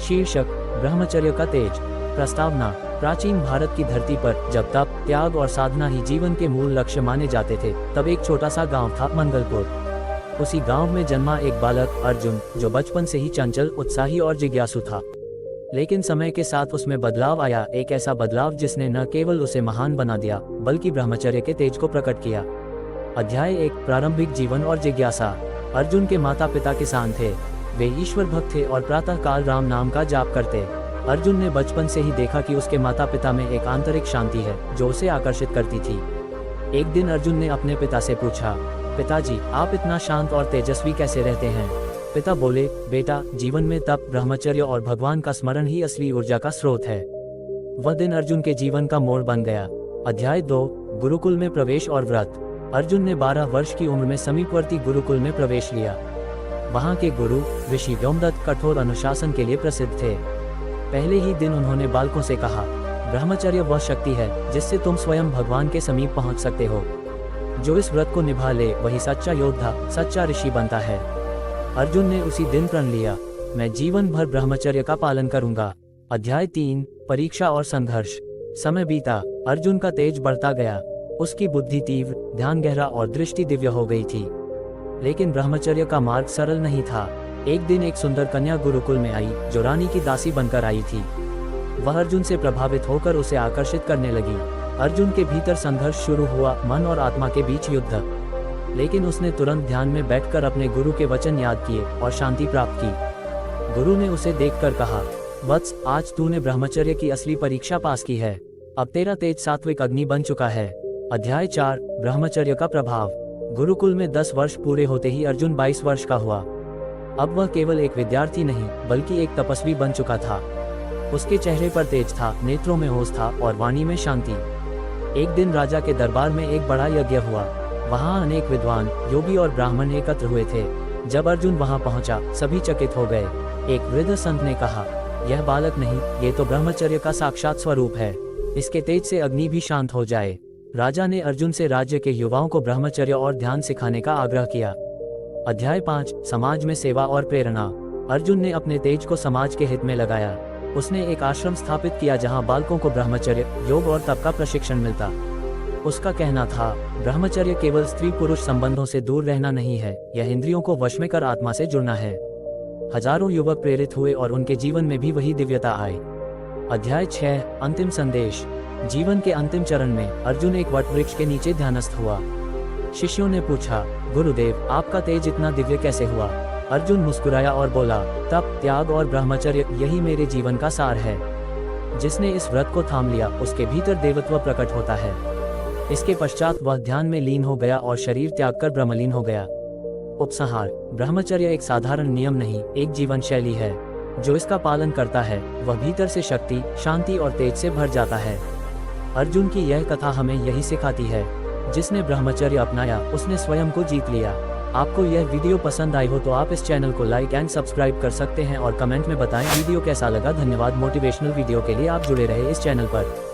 शीर्षक ब्रह्मचर्य का तेज। प्रस्तावना। प्राचीन भारत की धरती पर जब तप, त्याग और साधना ही जीवन के मूल लक्ष्य माने जाते थे, तब एक छोटा सा गांव था, मंगलपुर। उसी गांव में जन्मा एक बालक अर्जुन, जो बचपन से ही चंचल, उत्साही और जिज्ञासु था। लेकिन समय के साथ उसमें बदलाव आया, एक ऐसा बदलाव जिसने न केवल उसे महान बना दिया, बल्कि ब्रह्मचर्य के तेज को प्रकट किया। अध्याय 1। प्रारंभिक जीवन और जिज्ञासा। अर्जुन के माता पिता किसान थे। वे ईश्वर भक्त थे और प्रातः काल राम नाम का जाप करते। अर्जुन ने बचपन से ही देखा कि उसके माता पिता में एक आंतरिक शांति है, जो उसे आकर्षित करती थी। एक दिन अर्जुन ने अपने पिता से पूछा, पिताजी, आप इतना शांत और तेजस्वी कैसे रहते हैं? पिता बोले, बेटा, जीवन में तप, ब्रह्मचर्य और भगवान का स्मरण ही असली ऊर्जा का स्रोत है। वह दिन अर्जुन के जीवन का मोड़ बन गया। अध्याय 2। गुरुकुल में प्रवेश और व्रत। अर्जुन ने 12 वर्ष की उम्र में समीपवर्ती गुरुकुल में प्रवेश लिया। वहाँ के गुरु ऋषि व्योमदत्त कठोर अनुशासन के लिए प्रसिद्ध थे। पहले ही दिन उन्होंने बालकों से कहा, ब्रह्मचर्य वह शक्ति है जिससे तुम स्वयं भगवान के समीप पहुँच सकते हो। जो इस व्रत को निभा ले, वही सच्चा योद्धा, सच्चा ऋषि बनता है। अर्जुन ने उसी दिन प्रण लिया, मैं जीवन भर ब्रह्मचर्य का पालन करूंगा। अध्याय 3। परीक्षा और संघर्ष। समय बीता, अर्जुन का तेज बढ़ता गया। उसकी बुद्धि तीव्र, ध्यान गहरा और दृष्टि दिव्य हो गई थी। लेकिन ब्रह्मचर्य का मार्ग सरल नहीं था। एक दिन एक सुंदर कन्या गुरुकुल में आई, जो रानी की दासी बनकर आई थी। वह अर्जुन से प्रभावित होकर उसे आकर्षित करने लगी। अर्जुन के भीतर संघर्ष शुरू हुआ, मन और आत्मा के बीच युद्ध। लेकिन उसने तुरंत ध्यान में बैठकर अपने गुरु के वचन याद किए और शांति प्राप्त की। गुरु ने उसे देखकर कहा, वत्स, आज तूने ब्रह्मचर्य की असली परीक्षा पास की है। अब तेरा तेज सात्विक अग्नि बन चुका है। अध्याय 4। ब्रह्मचर्य का प्रभाव। गुरुकुल में 10 वर्ष पूरे होते ही अर्जुन 22 वर्ष का हुआ। अब वह केवल एक विद्यार्थी नहीं, बल्कि एक तपस्वी बन चुका था। उसके चेहरे पर तेज था, नेत्रों में होश था और वाणी में शांति। एक दिन राजा के दरबार में एक बड़ा यज्ञ हुआ। वहाँ अनेक विद्वान, योगी और ब्राह्मण एकत्र हुए थे। जब अर्जुन वहाँ पहुँचा, सभी चकित हो गए। एक वृद्ध संत ने कहा, यह बालक नहीं, ये तो ब्रह्मचर्य का साक्षात स्वरूप है। इसके तेज से अग्नि भी शांत हो जाए। राजा ने अर्जुन से राज्य के युवाओं को ब्रह्मचर्य और ध्यान सिखाने का आग्रह किया। अध्याय 5। समाज में सेवा और प्रेरणा। अर्जुन ने अपने तेज को समाज के हित में लगाया। उसने एक आश्रम स्थापित किया जहां बालकों को ब्रह्मचर्य, योग और तप का प्रशिक्षण मिलता। उसका कहना था, ब्रह्मचर्य केवल स्त्री पुरुष संबंधों से दूर रहना नहीं है, यह इंद्रियों को वश में कर आत्मा से जुड़ना है। हजारों युवक प्रेरित हुए और उनके जीवन में भी वही दिव्यता आई। अध्याय 6। अंतिम संदेश। जीवन के अंतिम चरण में अर्जुन एक वटवृक्ष के नीचे ध्यानस्थ हुआ। शिष्यों ने पूछा, गुरुदेव, आपका तेज इतना दिव्य कैसे हुआ? अर्जुन मुस्कुराया और बोला, तप, त्याग और ब्रह्मचर्य, यही मेरे जीवन का सार है। जिसने इस व्रत को थाम लिया, उसके भीतर देवत्व प्रकट होता है। इसके पश्चात वह ध्यान में लीन हो गया और शरीर त्याग कर ब्रह्मलीन हो गया। उपसंहार। ब्रह्मचर्य एक साधारण नियम नहीं, एक जीवन शैली है। जो इसका पालन करता है, वह भीतर से शक्ति, शांति और तेज से भर जाता है। अर्जुन की यह कथा हमें यही सिखाती है, जिसने ब्रह्मचर्य अपनाया, उसने स्वयं को जीत लिया। आपको यह वीडियो पसंद आई हो तो आप इस चैनल को लाइक एंड सब्सक्राइब कर सकते हैं और कमेंट में बताएं वीडियो कैसा लगा। धन्यवाद। मोटिवेशनल वीडियो के लिए आप जुड़े रहे इस चैनल पर।